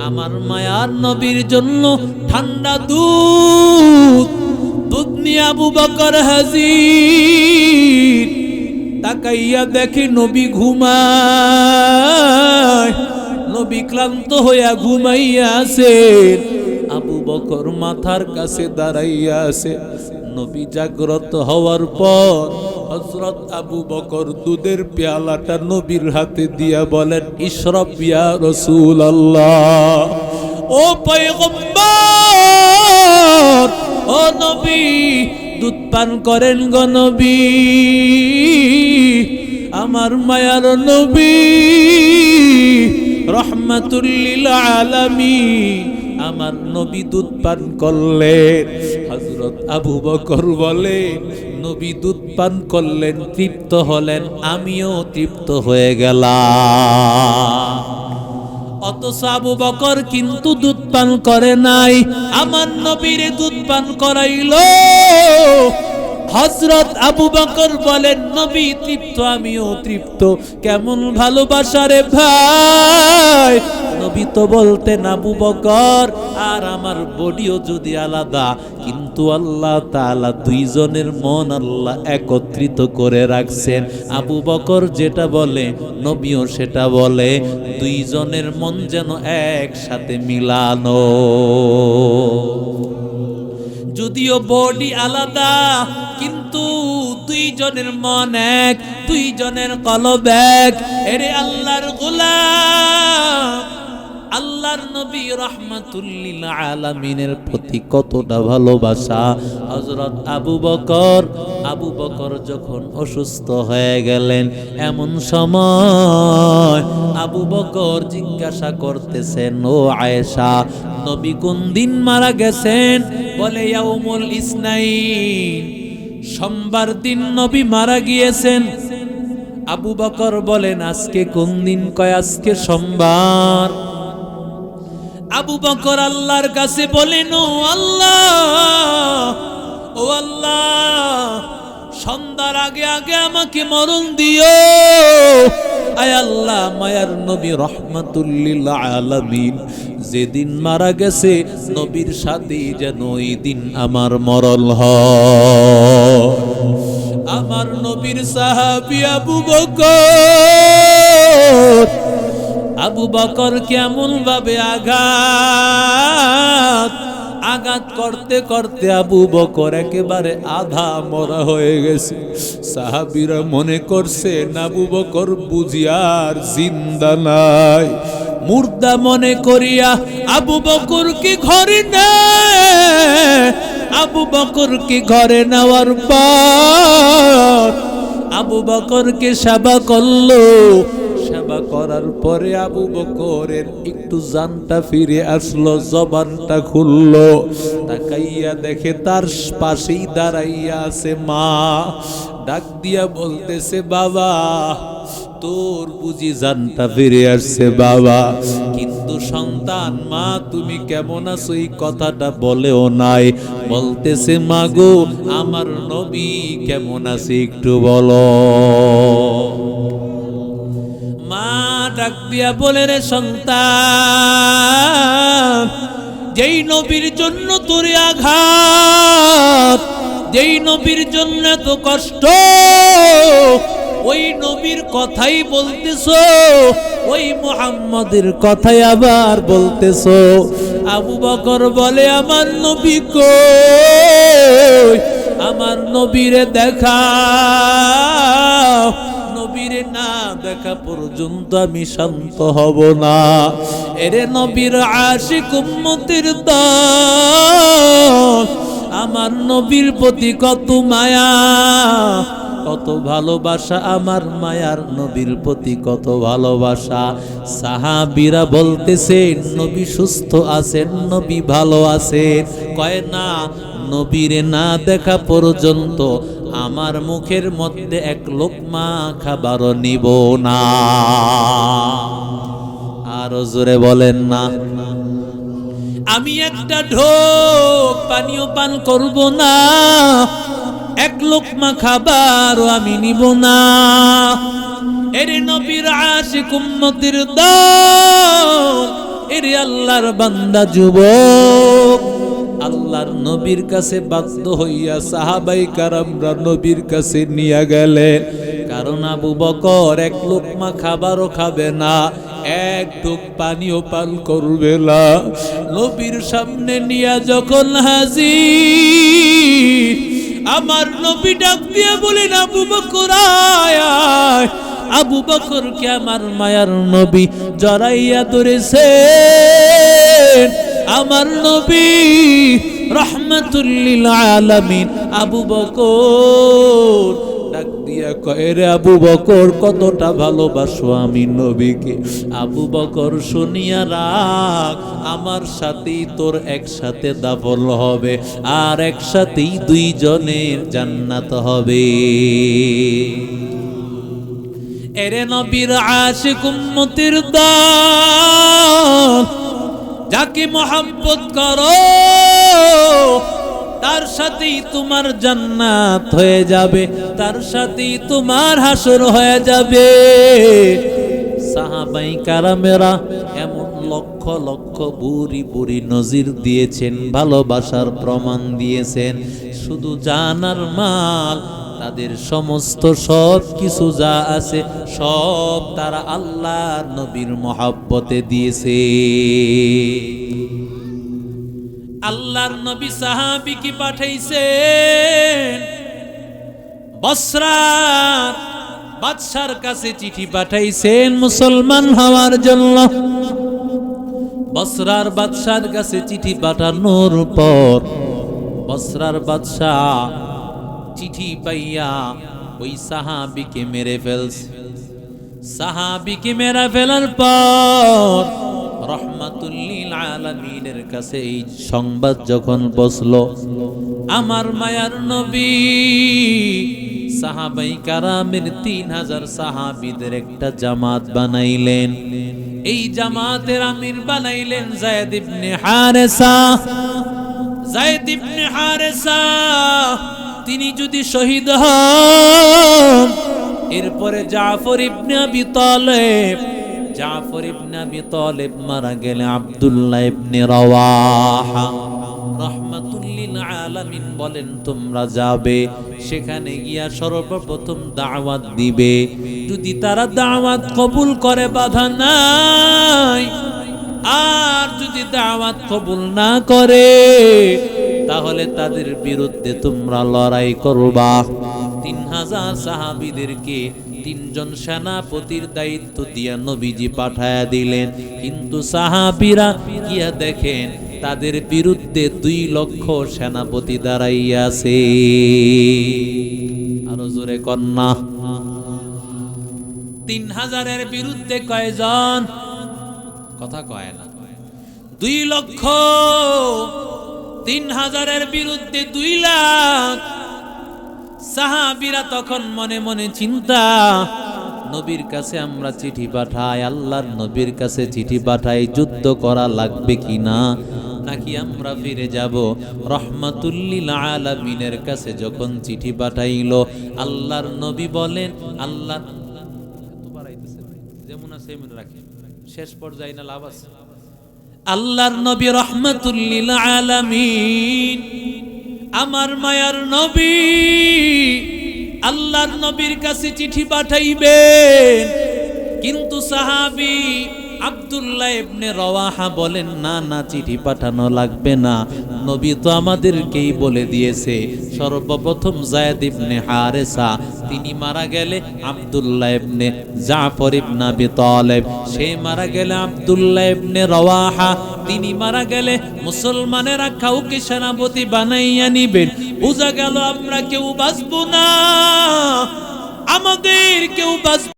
আমার মায়ার নবীর জন্য ঠান্ডা দুধ নিয়ে আবু বকর হাজির। তাকাইয়া দেখি নবী ঘুমায়, নবী ক্লান্ত হইয়া ঘুমাইয়া আছেন। আবু বকর মাথার কাছে দাঁড়াইয়া আছে। নবী জাগ্রত হওয়ার পর হযরত আবু বকর দুধের পেয়ালাটা নবীর হাতে দিয়া বলেন, ইশরাব ইয়া রাসূলুল্লাহ। ও পয়গম্বর, ও নবী, দুধ পান করেন গো নবী। আমার মায়ার নবী রহমাতুল লিল আলামিন, আমার নবী দুধ পান করলেন। হযরত আবু বকর বলে, নবী দুধ পান করলেন, তৃপ্ত হলেন, আমিও তৃপ্ত হয়ে গেলাম। অথচ আবু বকর কিন্তু দুধ পান করে নাই, আমার নবীরে দুধ পান করাইলো। হযরত আবু বকর বলেন, নবী তৃপ্ত, আমিও তৃপ্ত। কেমন ভালোবাসা রে ভাই! নবী তো বলতেন আবু বকর আর আমার বডিও যদি আলাদা, কিন্তু আল্লাহ তাআলা দুইজনের মন আল্লাহ একত্রিত করে রাখছেন। আবু বকর যেটা বলে নবীও সেটা বলে, দুইজনের মন যেন একসাথে মিলানো। যদিও বডি আলাদা, কিন্তু দুইজনের মন এক, দুইজনের কলব এক। এরে আল্লাহর গোলাম, আল্লাহর নবী রাহমাতুল লিল আলামিনের প্রতি কতটা ভালোবাসা। হযরত আবু বকর যখন অসুস্থ হয়ে গেলেন, এমন সময় আবু বকর জিজ্ঞাসা করতেছেন, ও আয়েশা, নবী কোন দিন মারা গেছেন? বলে ইয়াউমুল ইসনাইন, সোমবার দিন নবী মারা গিয়েছেন। আবু বকর বলেন, আজকে কোন দিন? কয় আজকে সোমবার। আবু বকর আল্লাহর কাছে বলেন, ও আল্লাহ, ও আল্লাহ, সন্ধ্যার আগে আগে আমাকে মরণ দিও। আয় আল্লাহ, মায়ার নবী রহমাতুল লিল আলামিন যেদিন মারা গেছে, নবীর সাথে যেন ওই দিন আমার মরণ হয়। আমার নবীর সাহাবী আবু বকর কেমন ভাবে আঘাত করতে করতে আবু বকর একেবারে আধা মরা হয়ে গেছে। সাহাবীরা মনে করছেন আবু বকর বুঝিয়ার জিন্দা নাই। মুর্দা মনে করিয়া আবু বকরকে ঘরে নেয়। আবু বকরকে ঘরে নেওয়ার পর আবু বকরকে সেবা করলো। সেবা করার পরে আবু বকরের একটু জানটা ফিরে আসলো, জবানটা খুললো। তাকাইয়া দেখে তার পাশেই দাঁড়াইয়া আছে মা। ডাক দিয়া বলতেছে, বাবা, তোর বুঝি জানটা ফিরে আসছে বাবা। কিন্তু সন্তান, মা তুমি কেমন আছো এই কথাটা বলেও নাই। বলতেছে, মা গো, আমার নবী কেমন আছে একটু বলো। মা ডাক দিয়া বলে, রে সন্তান, যেই নবীর জন্য তোরে আঘাত, যেই নবীর জন্য এত কষ্ট, ওই নবীর কথাই বলতেছো, ওই মুহাম্মাদের কথাই আবার বলতেছো। আবু বকর বলে, আমার নবী কই? আমার নবীরে দেখাও। নবীরে না দেখা পর্যন্ত আমি শান্ত হব না। এরে নবীর আশিক উম্মতের দল, আমার নবীর প্রতি কত মায়া, কত ভালোবাসা, আমার মায়ার নবীর প্রতি কত ভালোবাসা। সাহাবীরা বলতেছেন, নবী সুস্থ আছেন, নবী ভালো আছেন। কয় না, নবীরে না দেখা পর্যন্ত আমার মুখের মধ্যে এক লোকমা খাবারও নিব না। আরো জোরে বলেন না। আমি একটা ঢোক পানিও পান করব না, এক লোকমা খাবারও আমি নিব না। এরে নবীর আশিক উম্মতের দল, এরে আল্লাহর বান্দা যুবক, আল্লাহর নবীর কাছে বাধ্য হইয়া সাহাবাই কারামরা নবীর কাছে নিয়ে গেলেন। কারণ আবু বকর এক লোকমা খাবারও খাবে না, এক ঢোক পানিও পান করবে না। নবীর সামনে নিয়ে যখন হাজির, আমার নবী ডাক দিয়ে বলেন, আবু বকর আয় আয়। আবু বকরকে আমার মায়ার নবী জড়াইয়া ধরেছেন। আমার নবী রাহমাতুল লিল আলামিন আবু বকর ডাক দিয়া কয়, রে আবু বকর কতটা ভালোবাসো আমি নবীকে। আবু বকর শুনিয়া রাখ, আমার সাথেই তোর একসাথে দাফন হবে, আর একসাথেই দুইজনের জান্নাত হবে। এরে নবীর আশিক উম্মতের দল, যাকে মোহাব্বত করো তার সাথেই তোমার জান্নাত হয়ে যাবে, তার সাথেই তোমার হাসর হয়ে যাবে। সাহাবাই কারামেরা এমন লক্ষ লক্ষ বুরি বুরি নজির দিয়েছেন, ভালোবাসার প্রমাণ দিয়েছেন। শুধু জানার মাল, তাদের সমস্ত সব কিছু যা আছে সব তারা আল্লাহর নবীর মহব্বতে দিয়েছে। আল্লাহর নবী সাহাবীকে পাঠাইছেন, বসরার বাদশার কাছে চিঠি পাঠাইছেন মুসলমান হওয়ার জন্য। বসরার বাদশার কাছে চিঠি পাঠানোর পর বসরার বাদশাহ চিঠি পাইয়া ওই সাহাবীকে মেরে ফেলছে। সাহাবীকে মেরে ফেলার পর রাহমাতুল লিল আলামিনের কাছে এই সংবাদ যখন পৌঁছলো, আমার মায়ার নবী সাহাবাই কারামের 3000 সাহাবীদের একটা জামাত বানাইলেন। এই জামাতের আমির বানাইলেন যায়েদ ইবনে হারেসা। যায়েদ ইবনে হারেসা তিনি যদি শহীদ হন, এরপরে জাফর ইবনে আবি তালেব, জাফর ইবনে আবি তালেব মারা গেলে আব্দুল্লাহ ইবনে রাওয়াহা রাহমাতুল লিল আলামিন বলেন, তোমরা যাবে সেখানে গিয়া সর্বপ্রথম দাওয়াত দিবে। যদি তারা দাওয়াত কবুল করে বাধা নাই, আর যদি দাওয়াত কবুল না করে তাহলে তাদের বিরুদ্ধে তোমরা লড়াই করবা। 3000 সাহাবীদেরকে 3 জন সেনাপতির দায়িত্ব দিয়া নবীজি পাঠায়া দিলেন। কিন্তু সাহাবীরা গিয়া দেখেন তাদের বিরুদ্ধে 2 লক্ষ সেনাপতি দাঁড়াইয়াছে। আরো জোরে কন্যা, 3000-এর বিরুদ্ধে কয়জন? কথা কয় না। 2 লক্ষ, 3000-এর বিরুদ্ধে 2 লাখ। সাহাবীরা তখন মনে মনে চিন্তা, নবীর কাছে আমরা চিঠি পাঠাই, আল্লাহর নবীর কাছে চিঠি পাঠাই, যুদ্ধ করা লাগবে কিনা, নাকি আমরা ফিরে যাব? রাহমাতুল লিল আলামিনের কাছে যখন চিঠি পাঠাইলো, আল্লাহর নবী বলেন, আল্লাহ যেমন আছে এমন রাখি, শেষ পর্যায়ে না লাভ আছে। আল্লাহর নবী রাহমাতুল লিল আলামিন, আমার মায়ার নবী আল্লাহর নবীর কাছে চিঠি পাঠাইবেন। কিন্তু সাহাবী আব্দুল্লাহ ইবনে রাওয়াহা বলেন, না না, চিঠি পাঠানো লাগবে না, নবী তো আমাদেরকেই বলে দিয়েছে সর্বপ্রথম যায়েদ ইবনে হারেসা তিনি মারা গেলে আব্দুল্লাহ ইবনে জাফর ইবনে আবি তালেব, সে মারা গেলে আব্দুল্লাহ ইবনে রাওয়াহা তিনি মারা গেলে মুসলমানেরা কাউকে সেনাপতি বানাইয়া নিবেন। বোঝা গেল আমরা কেউ বাঁচবো না, আমাদের কেউ